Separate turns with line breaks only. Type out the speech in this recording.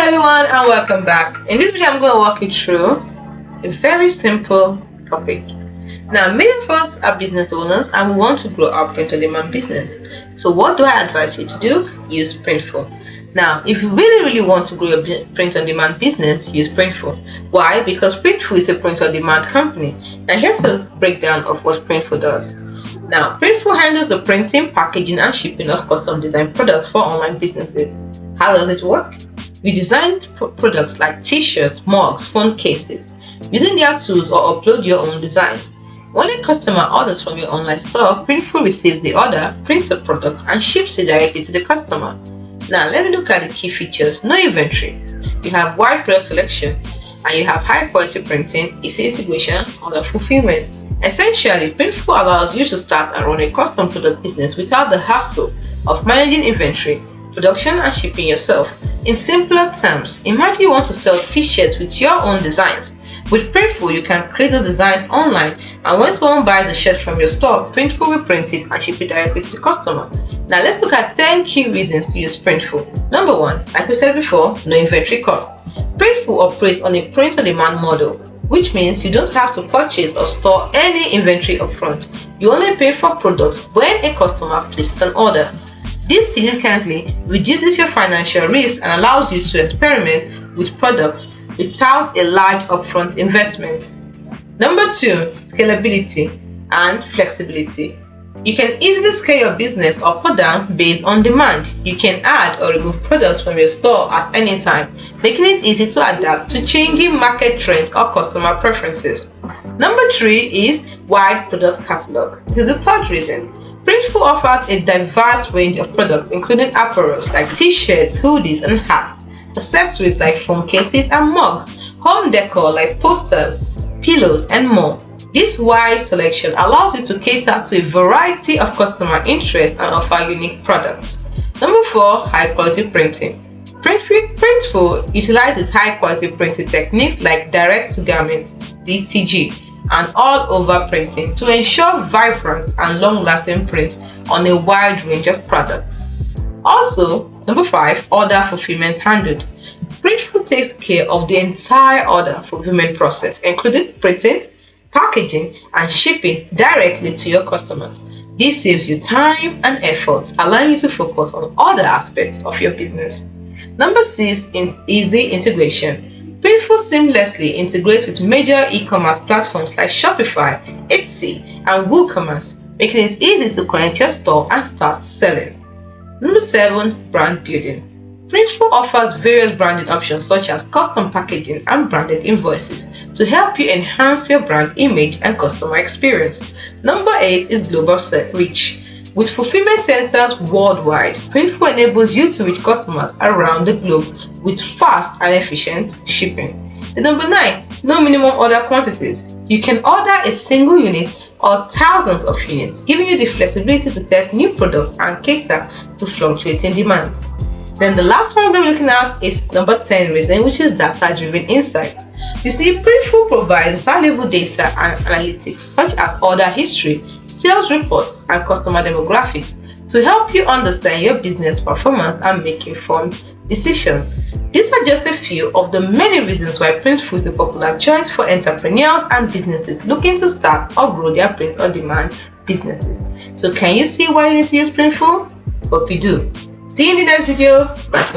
Everyone, and welcome back. In this video I'm going to walk you through a very simple topic. Now, many of us are business owners and we want to grow our print-on-demand business. So what do I advise you to do? Use Printful. Now, if you really want to grow your print-on-demand business, use Printful. Why? Because Printful is a print-on-demand company. Now, here's a breakdown of what Printful does. Now, Printful handles the printing, packaging, and shipping of custom designed products for online businesses. How does it work? We design products like t-shirts, mugs, phone cases, using their tools or upload your own designs. When a customer orders from your online store, Printful receives the order, prints the product, and ships it directly to the customer. Now, let me look at the key features. No inventory. You have wide product selection, and you have high quality printing, easy integration, order fulfillment. Essentially, Printful allows you to start and run a custom product business without the hassle of managing inventory, production, and shipping yourself. In simpler terms, imagine you want to sell t-shirts with your own designs. With Printful, you can create those designs online, and when someone buys the shirt from your store, Printful will print it and ship it directly to the customer. Now, let's look at 10 key reasons to use Printful. Number 1, like we said before, no inventory cost. Printful operates on a print-on-demand model, which means you don't have to purchase or store any inventory upfront. You only pay for products when a customer places an order. This significantly reduces your financial risk and allows you to experiment with products without a large upfront investment. Number 2, scalability and flexibility. You can easily scale your business up or down based on demand. You can add or remove products from your store at any time, making it easy to adapt to changing market trends or customer preferences. Number 3 is wide product catalog. This is the third reason. Printful offers a diverse range of products, including apparels like t-shirts, hoodies, and hats, accessories like phone cases and mugs, home decor like posters, pillows, and more. This wide selection allows you to cater to a variety of customer interests and offer unique products. Number 4, high quality printing. Printful utilizes high quality printing techniques like direct to garment (DTG) and all-over printing to ensure vibrant and long-lasting prints on a wide range of products. Also, number 5, order fulfillment handled. Printful takes care of the entire order fulfillment process, including printing, packaging, and shipping directly to your customers. This saves you time and effort, allowing you to focus on other aspects of your business. Number 6, easy integration. Printful seamlessly integrates with major e-commerce platforms like Shopify, Etsy, and WooCommerce, making it easy to connect your store and start selling. Number 7, brand building. Printful offers various branding options such as custom packaging and branded invoices to help you enhance your brand image and customer experience. Number 8 is global reach. With fulfillment centers worldwide, Printful enables you to reach customers around the globe with fast and efficient shipping. And number 9, no minimum order quantities. You can order a single unit or thousands of units, giving you the flexibility to test new products and cater to fluctuating demands. Then the last one we're going to be looking at is number 10 reason, which is data-driven insights. You see, Printful provides valuable data and analytics such as order history, sales reports, and customer demographics to help you understand your business performance and make informed decisions. These are just a few of the many reasons why Printful is a popular choice for entrepreneurs and businesses looking to start or grow their print-on-demand businesses. So can you see why you need to use Printful? Hope you do. See you in the next video. Bye for now.